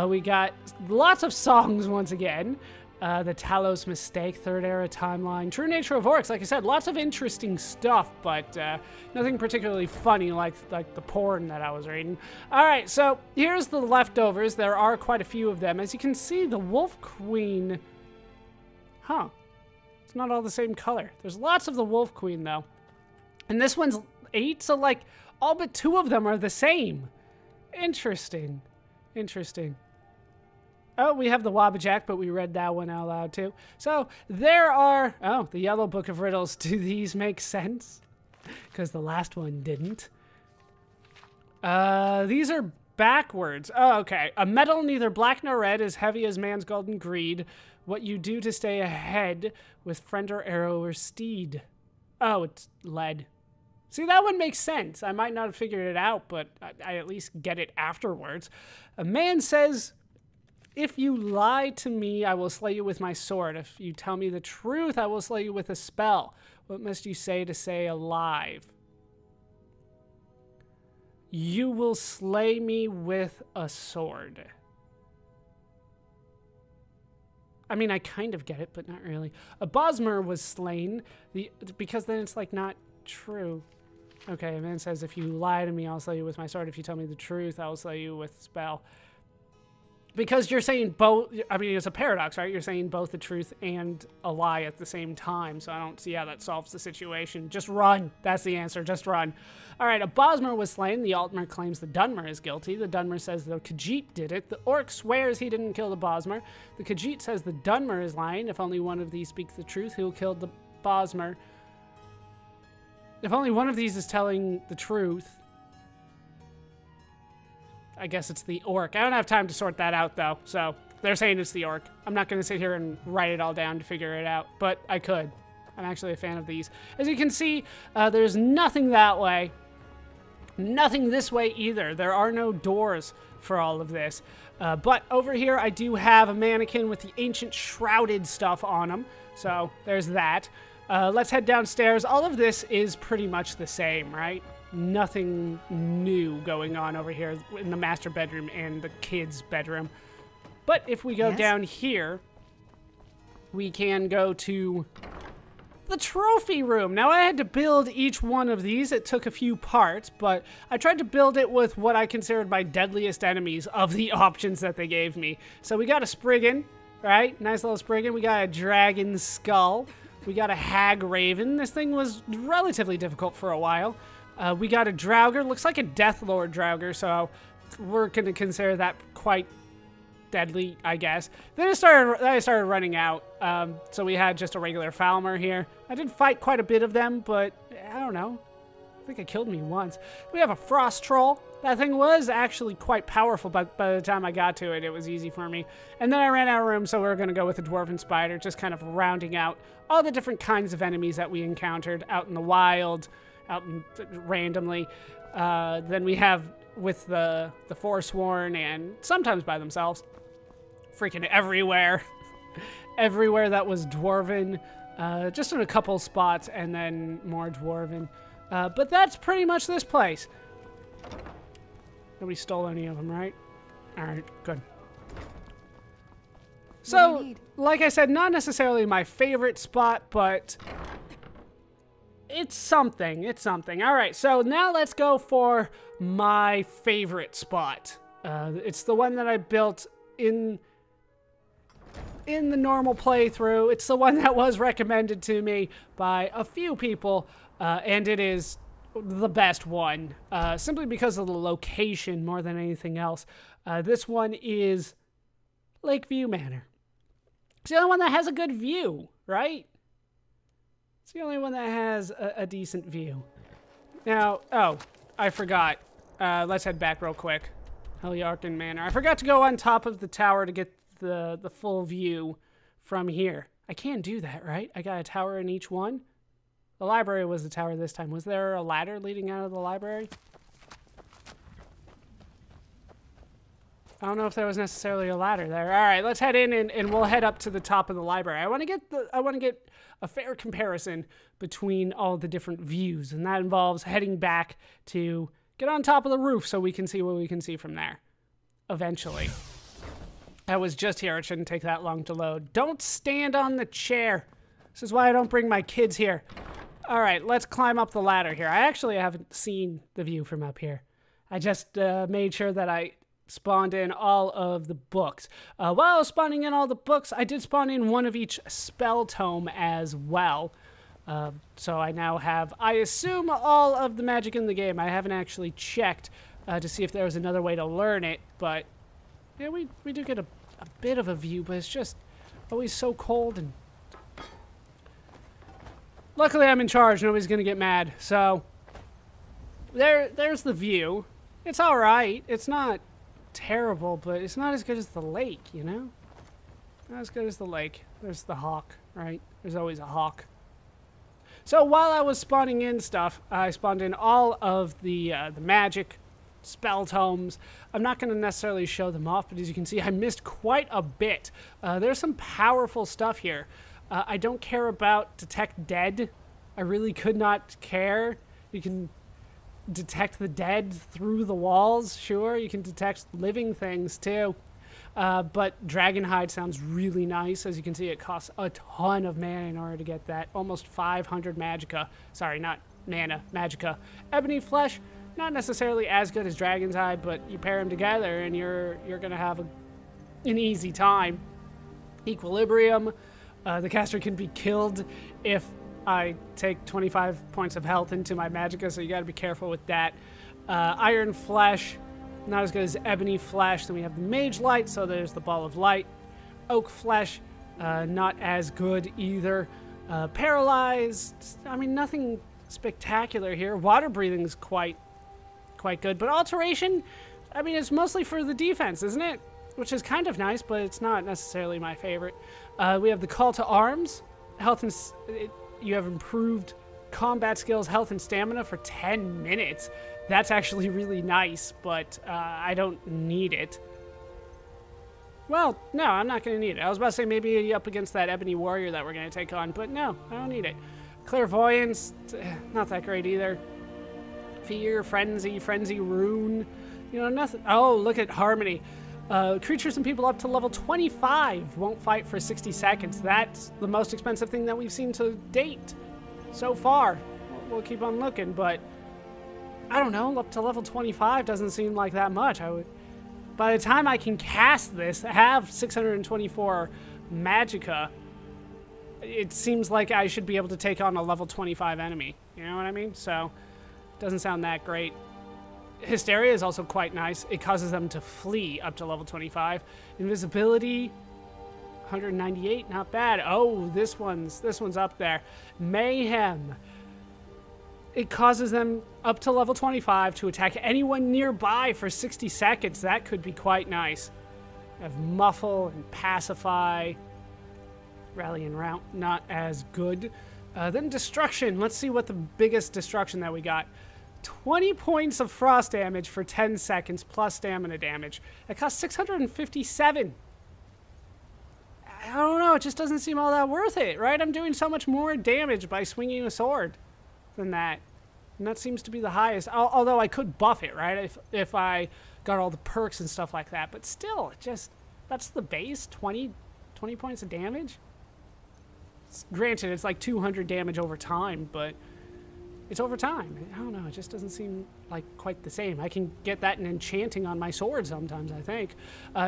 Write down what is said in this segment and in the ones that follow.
We got lots of songs once again. The Talos Mistake, Third Era Timeline, True Nature of Orcs. Like I said, lots of interesting stuff, but nothing particularly funny like the porn that I was reading. All right, so here's the leftovers. There are quite a few of them. As you can see, the Wolf Queen... Huh. It's not all the same color. There's lots of the Wolf Queen, though. And this one's 8, so, like, all but 2 of them are the same. Interesting. Interesting. Oh, we have the Wabbajack, but we read that one out loud, too. So, there are... Oh, the Yellow Book of Riddles. Do these make sense? Because the last one didn't. These are backwards. Oh, okay. A metal neither black nor red, as heavy as man's golden greed. What you do to stay ahead with friend or arrow or steed. Oh, it's lead. See, that one makes sense. I might not have figured it out, but I at least get it afterwards. A man says... If you lie to me, I will slay you with my sword. If you tell me the truth, I will slay you with a spell. What must you say to stay alive? You will slay me with a sword. I mean, I kind of get it, but not really. A Bosmer was slain, because then it's, like, not true. Okay, a man says, if you lie to me, I'll slay you with my sword. If you tell me the truth, I will slay you with a spell. Because you're saying both, I mean, it's a paradox, right? You're saying both the truth and a lie at the same time, so I don't see how that solves the situation. Just run. That's the answer. Just run. All right, a Bosmer was slain. The Altmer claims the Dunmer is guilty. The Dunmer says the Khajiit did it. The Orc swears he didn't kill the Bosmer. The Khajiit says the Dunmer is lying. If only one of these speaks the truth, he'll kill the Bosmer. If only one of these is telling the truth... I guess it's the Orc. I don't have time to sort that out, though, so they're saying it's the Orc. I'm not going to sit here and write it all down to figure it out, but I could. I'm actually a fan of these. As you can see, there's nothing that way. Nothing this way either. There are no doors for all of this. But over here, I do have a mannequin with the ancient shrouded stuff on him, so there's that. Let's head downstairs. All of this is pretty much the same, right? Nothing new going on over here in the master bedroom and the kids' bedroom. But if we go down here, we can go to the trophy room. Now, I had to build each one of these. It took a few parts, but I tried to build it with what I considered my deadliest enemies of the options that they gave me. So we got a Spriggan, right? Nice little Spriggan. We got a Dragon Skull. We got a Hag Raven. This thing was relatively difficult for a while. We got a Draugr. Looks like a Deathlord Draugr, so we're going to consider that quite deadly, I guess. Then I started running out, so we had just a regular Falmer here. I did fight quite a bit of them, but I don't know. I think it killed me once. We have a Frost Troll. That thing was actually quite powerful, but by the time I got to it, it was easy for me. And then I ran out of room, so we were going to go with a Dwarven Spider, just kind of rounding out all the different kinds of enemies that we encountered out in the wild, randomly. Then we have with the Forsworn and sometimes by themselves. Freaking everywhere. Everywhere that was Dwarven. Just in a couple spots and then more Dwarven. But that's pretty much this place. Nobody stole any of them, right? Alright, good. So, like I said, not necessarily my favorite spot, but it's something. It's something. All right, so now let's go for my favorite spot. It's the one that I built in the normal playthrough. It's the one that was recommended to me by a few people, and it is the best one, simply because of the location more than anything else. This one is Lakeview Manor. It's the only one that has a good view, right? It's the only one that has a decent view. Now, oh, I forgot. Let's head back real quick. Heliarkin Manor. I forgot to go on top of the tower to get the full view from here. I can't do that, right? I got a tower in each one. The library was the tower this time. Was there a ladder leading out of the library? I don't know if there was necessarily a ladder there. All right, let's head in and we'll head up to the top of the library. I want to get a fair comparison between all the different views, and that involves heading back to get on top of the roof so we can see what we can see from there. Eventually. I was just here. It shouldn't take that long to load. Don't stand on the chair. This is why I don't bring my kids here. All right, let's climb up the ladder here. I actually haven't seen the view from up here. I just made sure that I spawned in all of the books. While I was spawning in all the books, I did spawn in one of each spell tome as well. So I now have, I assume, all of the magic in the game. I haven't actually checked to see if there was another way to learn it, but yeah, we do get a bit of a view, but it's just always so cold. And luckily I'm in charge. Nobody's gonna get mad. So there's the view. It's all right. It's not terrible, but it's not as good as the lake, you know? Not as good as the lake. There's the hawk, right? There's always a hawk. So while I was spawning in stuff, I spawned in all of the magic spell tomes. I'm not going to necessarily show them off, but as you can see, I missed quite a bit. There's some powerful stuff here. I don't care about detect dead. I really could not care. You can detect the dead through the walls, sure. You can detect living things too. But Dragonhide sounds really nice. As you can see, it costs a ton of mana in order to get that. Almost 500 magicka. Sorry, not mana, magicka. Ebony Flesh, not necessarily as good as Dragon's Hide, but you pair them together and you're gonna have an easy time. Equilibrium, the caster can be killed if I take 25 points of health into my magicka, so you gotta be careful with that. Iron Flesh, not as good as Ebony Flesh. Then we have the Mage Light, so there's the Ball of Light. Oak Flesh, not as good either. Paralyzed, I mean, nothing spectacular here. Water Breathing is quite good, but Alteration, I mean, it's mostly for the defense, isn't it? Which is kind of nice, but it's not necessarily my favorite. We have the Call to Arms. Health and you have improved combat skills, health, and stamina for 10 minutes. That's actually really nice, but I don't need it. Well, no, I'm not going to need it. I was about to say maybe up against that Ebony Warrior that we're going to take on, but no, I don't need it. Clairvoyance, not that great either. Fear, Frenzy Rune, you know, nothing. Oh, look at Harmony. Creatures and people up to level 25 won't fight for 60 seconds. That's the most expensive thing that we've seen to date so far. We'll keep on looking, but I don't know, up to level 25 doesn't seem like that much. By the time I can cast this, have 624 magicka, it seems like I should be able to take on a level 25 enemy. You know what I mean? So, doesn't sound that great. Hysteria is also quite nice. It causes them to flee up to level 25. Invisibility, 198, not bad. Oh, this one's up there. Mayhem. It causes them up to level 25 to attack anyone nearby for 60 seconds. That could be quite nice. We have Muffle and Pacify. Rally and Rout, not as good. Then Destruction. Let's see what the biggest destruction that we got. 20 points of frost damage for 10 seconds plus stamina damage. It costs 657. I don't know, it just doesn't seem all that worth it, right? I'm doing so much more damage by swinging a sword than that. And that seems to be the highest. Although I could buff it, right? If I got all the perks and stuff like that. But still, that's the base, 20 points of damage? Granted, it's like 200 damage over time, but it's over time. I don't know, it just doesn't seem like quite the same. I can get that in enchanting on my sword sometimes, I think.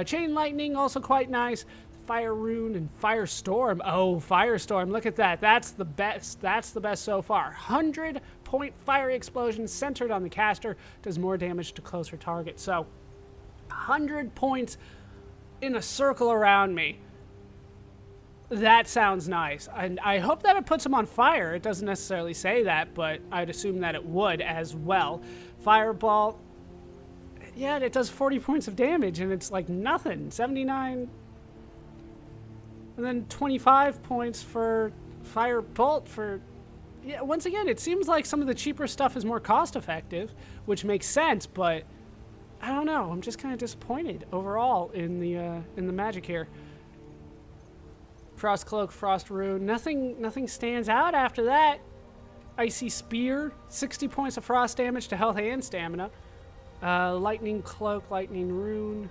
Chain Lightning, also quite nice. Fire Rune and Firestorm. Oh, Firestorm, look at that. That's the best. That's the best so far. 100-point fiery explosion centered on the caster. Does more damage to closer targets. So, 100 points in a circle around me. That sounds nice. And I hope that it puts him on fire. It doesn't necessarily say that, but I'd assume that it would as well. Fireball. Yeah, it does 40 points of damage, and it's like nothing. 79... And then 25 points for Firebolt for... Yeah, once again, it seems like some of the cheaper stuff is more cost-effective, which makes sense, but I don't know. I'm just kind of disappointed overall in the magic here. Frost Cloak, Frost Rune. Nothing stands out after that. Icy Spear, 60 points of frost damage to health and stamina. Lightning Cloak, Lightning Rune.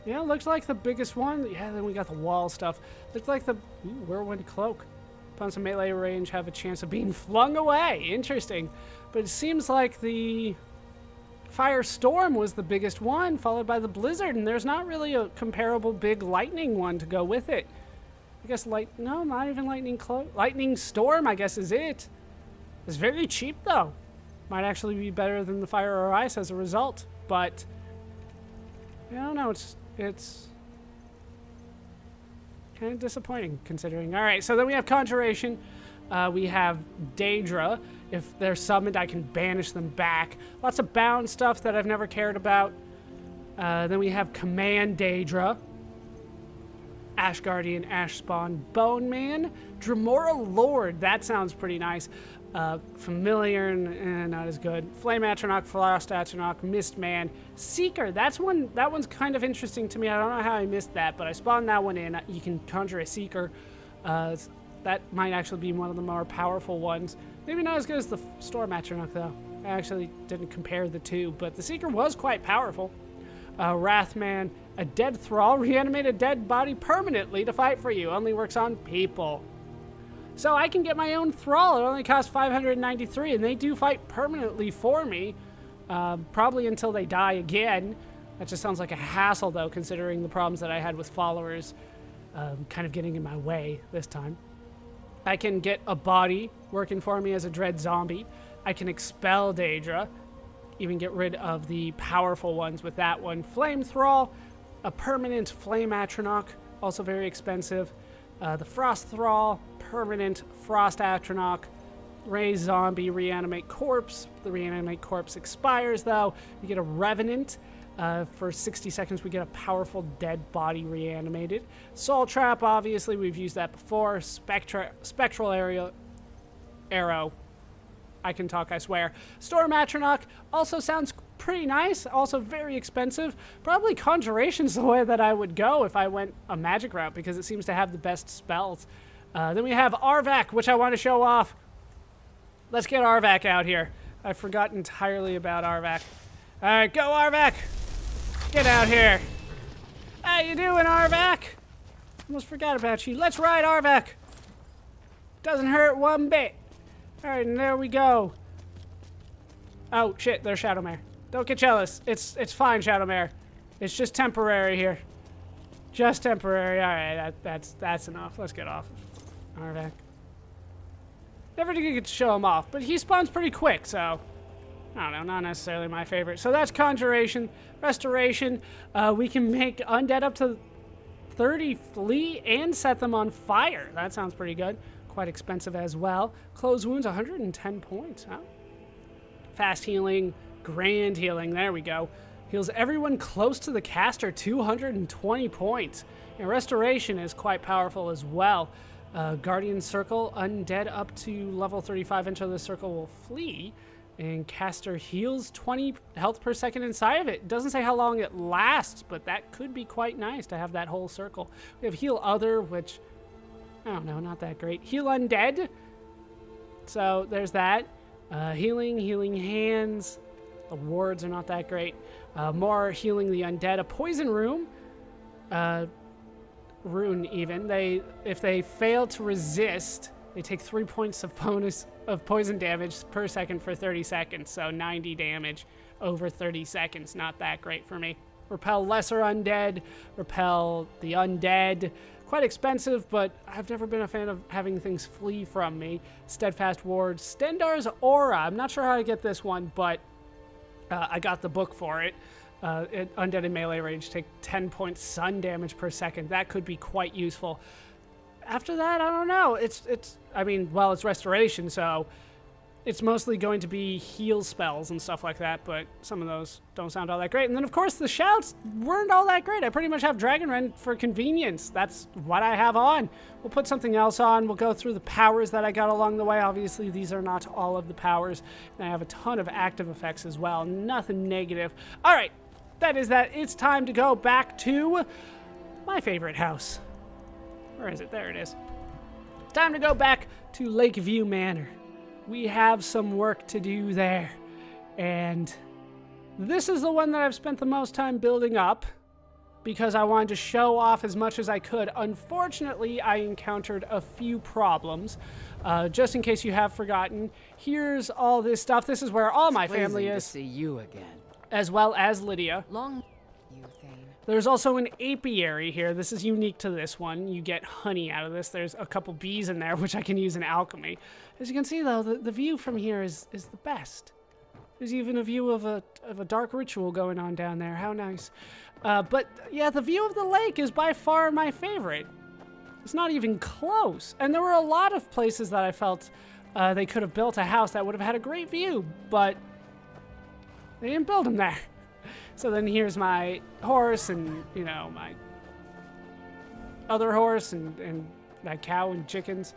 Yeah, looks like the biggest one. Yeah, then we got the wall stuff. Looks like the whirlwind cloak. Opponents in melee range have a chance of being flung away. Interesting. But it seems like the firestorm was the biggest one, followed by the blizzard, and there's not really a comparable big lightning one to go with it. I guess no, not even lightning cloak. Lightning storm, I guess, is it. It's very cheap though. Might actually be better than the fire or ice as a result, but I don't know. It's kind of disappointing considering. All right, so then we have Conjuration. We have Daedra. If they're summoned, I can banish them back. Lots of bound stuff that I've never cared about. Then we have Command Daedra. Ash Guardian, Ash Spawn, Bone Man, Dremora Lord. That sounds pretty nice. Familiar and not as good. Flame Atronach, Frost Atronach, Mist Man, Seeker. That one's kind of interesting to me. I don't know how I missed that, but I spawned that one in. You can conjure a Seeker. That might actually be one of the more powerful ones. Maybe not as good as the Storm Atronach though. I actually didn't compare the two, but the Seeker was quite powerful. Wrathman, a dead thrall, reanimate a dead body permanently to fight for you. Only works on people. So I can get my own thrall. It only costs 593, and they do fight permanently for me. Probably until they die again. That just sounds like a hassle, though, considering the problems that I had with followers kind of getting in my way this time. I can get a body working for me as a dread zombie. I can expel Daedra. Even get rid of the powerful ones with that one. Flame Thrall, a permanent Flame Atronach, also very expensive. The Frost Thrall, permanent Frost Atronach. Raise Zombie, Reanimate Corpse. The Reanimate Corpse expires though. You get a Revenant. For 60 seconds we get a powerful dead body reanimated. Soul Trap, obviously we've used that before. Spectral Arrow. I can talk, I swear. Storm Atronach also sounds pretty nice, also very expensive. Probably Conjuration's the way that I would go if I went a magic route because it seems to have the best spells. Then we have Arvac, which I want to show off. Let's get Arvac out here. I forgot entirely about Arvac. All right, go Arvac. Get out here. How you doing, Arvac? Almost forgot about you. Let's ride Arvac. Doesn't hurt one bit. All right, and there we go. Oh, shit, there's Shadowmare. Don't get jealous. It's fine, Shadowmare. It's just temporary here. Just temporary. All right, that's enough. Let's get off of Arvac. Never did get to show him off, but he spawns pretty quick, so I don't know, not necessarily my favorite. So that's Conjuration. Restoration. We can make undead up to 30 flee and set them on fire. That sounds pretty good. Quite expensive as well. Close wounds, 110 points. Huh? Fast healing, grand healing. There we go. Heals everyone close to the caster, 220 points. And restoration is quite powerful as well. Guardian Circle, undead up to level 35 enter the circle will flee. And caster heals 20 health per second inside of it. It doesn't say how long it lasts, but that could be quite nice to have that whole circle. We have Heal Other, which I don't know, not that great. Heal Undead. So there's that. Healing Hands. The wards are not that great. More healing the undead. A Poison Rune. Rune even. If they fail to resist, they take 3 points of bonus of poison damage per second for 30 seconds. So 90 damage over 30 seconds. Not that great for me. Repel Lesser Undead. Repel the Undead. Quite expensive, but I've never been a fan of having things flee from me. Steadfast Ward. Stendar's Aura. I'm not sure how to get this one, but I got the book for it. Undead in melee range take 10 points sun damage per second. That could be quite useful. After that, I don't know. I mean, well, it's restoration, so it's mostly going to be heal spells and stuff like that, but some of those don't sound all that great. And then, of course, the shouts weren't all that great. I pretty much have Dragon Rend for convenience. That's what I have on. We'll put something else on. We'll go through the powers that I got along the way. Obviously, these are not all of the powers. And I have a ton of active effects as well. Nothing negative. All right, that is that. It's time to go back to my favorite house. Where is it? There it is. Time to go back to Lakeview Manor. We have some work to do there. And this is the one that I've spent the most time building up. because I wanted to show off as much as I could. Unfortunately, I encountered a few problems. Just in case you have forgotten, here's all this stuff. This is where all my family is. To see you again. As well as Lydia. Long you, Thane. There's also an apiary here. This is unique to this one. You get honey out of this. There's a couple bees in there, which I can use in alchemy. As you can see, though, the view from here is the best. There's even a view of a dark ritual going on down there. How nice. But, yeah, the view of the lake is by far my favorite. It's not even close. And there were a lot of places that I felt they could have built a house that would have had a great view, but they didn't build them there. So then here's my horse and, you know, my other horse and my cow and chickens.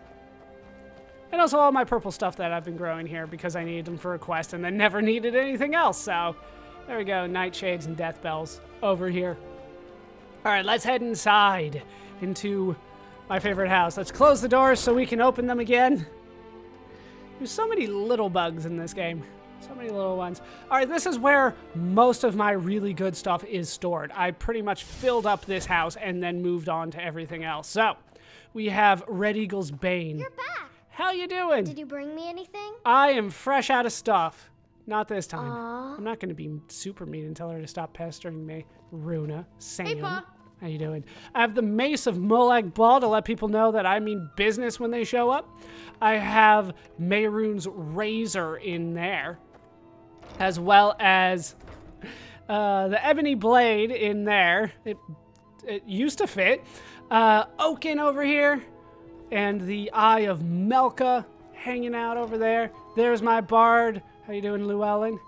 And also all my purple stuff that I've been growing here because I needed them for a quest and then never needed anything else. So there we go, nightshades and death bells over here. All right, let's head inside into my favorite house. Let's close the doors so we can open them again. There's so many little bugs in this game. So many little ones. All right, this is where most of my really good stuff is stored. I pretty much filled up this house and then moved on to everything else. So we have Red Eagle's Bane. You're back. How you doing? Did you bring me anything? I am fresh out of stuff. Not this time. Aww. I'm not going to be super mean and tell her to stop pestering me. Runa, Sam. Hey, Pa. How you doing? I have the Mace of Molag Bal to let people know that I mean business when they show up. I have Mehrunes' Razor in there, as well as the Ebony Blade in there. It used to fit. Oaken over here, and the Eye of Melka hanging out over there. There's my bard. How you doing, Llewellyn?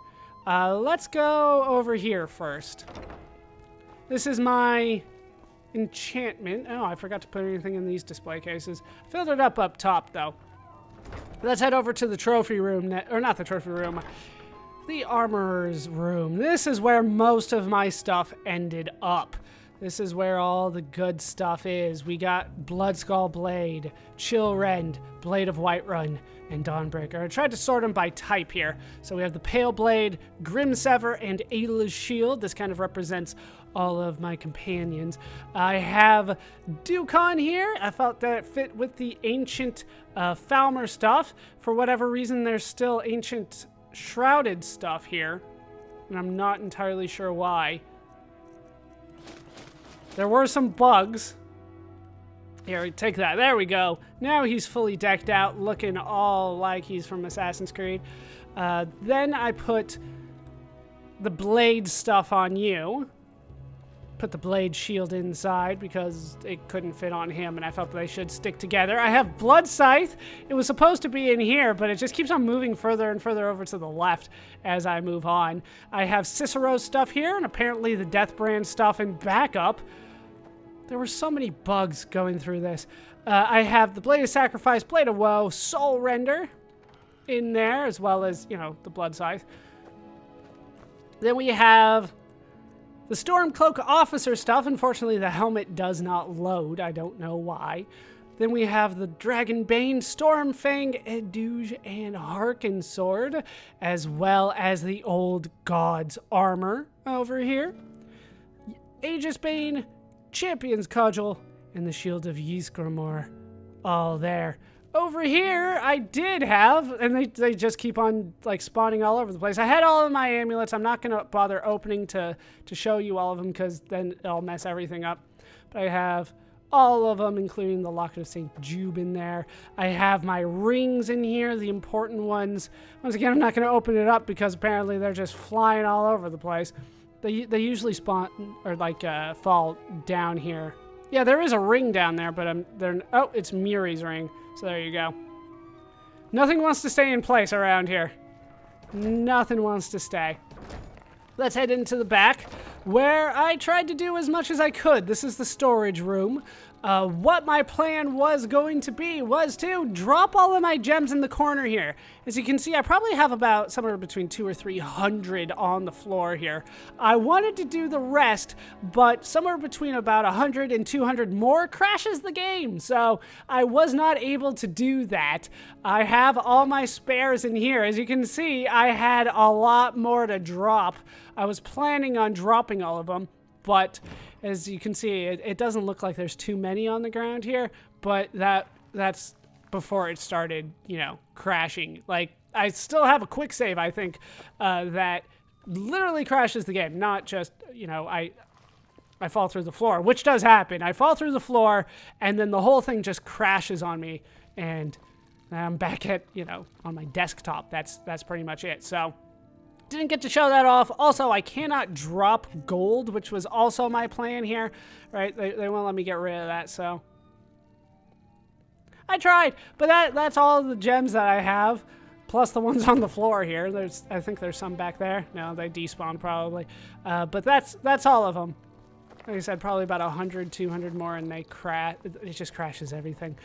Let's go over here first. This is my enchantment. Oh, I forgot to put anything in these display cases. Filled it up top, though. Let's head over to the trophy room, or not the trophy room, the armorer's room. This is where most of my stuff ended up. This is where all the good stuff is. We got Bloodskull Blade, Chillrend, Blade of Whiterun, and Dawnbreaker. I tried to sort them by type here. So we have the Pale Blade, Grimsever, and Ayla's Shield. This kind of represents all of my companions. I have Dukon here. I felt that it fit with the ancient Falmer stuff. For whatever reason, there's still ancient shrouded stuff here, and I'm not entirely sure why. There were some bugs. Here, take that. There we go. Now he's fully decked out, looking all like he's from Assassin's Creed. Then I put the blade stuff on you. Put the blade shield inside because it couldn't fit on him, and I felt they should stick together. I have Blood Scythe. It was supposed to be in here, but it just keeps on moving further and further over to the left as I move on. I have Cicero's stuff here, and apparently the Deathbrand stuff in backup. There were so many bugs going through this. I have the Blade of Sacrifice, Blade of Woe, Soul Render in there, as well as, you know, the Blood Scythe. Then we have the Stormcloak Officer stuff. Unfortunately, the helmet does not load. I don't know why. Then we have the Dragonbane, Stormfang, Edouge, and Harken Sword, as well as the Old God's Armor over here. Aegisbane, Champion's Cudgel, and the Shield of Ysgramor, all there. Over here, I did have, and they just keep on like spawning all over the place. I had all of my amulets. I'm not going to bother opening to show you all of them because then it'll mess everything up. But I have all of them, including the Locket of St. Jube in there. I have my rings in here, the important ones. Once again, I'm not going to open it up because apparently they're just flying all over the place. They usually spawn or like fall down here. Yeah, there is a ring down there, but oh, it's Muri's ring. So there you go. Nothing wants to stay in place around here. Nothing wants to stay. Let's head into the back, where I tried to do as much as I could. This is the storage room. What my plan was going to be was to drop all of my gems in the corner here. As you can see, I probably have about somewhere between 200 or 300 on the floor here. I wanted to do the rest, but somewhere between about 100 and 200 more crashes the game. So I was not able to do that. I have all my spares in here. As you can see, I had a lot more to drop. I was planning on dropping all of them, but As you can see, it doesn't look like there's too many on the ground here, but that's before it started, you know, crashing. Like, I still have a quick save, I think, that literally crashes the game, not just, you know, I fall through the floor, which does happen. I fall through the floor, and then the whole thing just crashes on me, and I'm back at, you know, on my desktop. That's pretty much it. So, didn't get to show that off. Also, I cannot drop gold, which was also my plan here, right? They won't let me get rid of that, so. I tried, but that's all the gems that I have, plus the ones on the floor here. I think there's some back there. No, they despawned probably. But that's all of them. Like I said, probably about 100, 200 more, and they crash. It just crashes everything.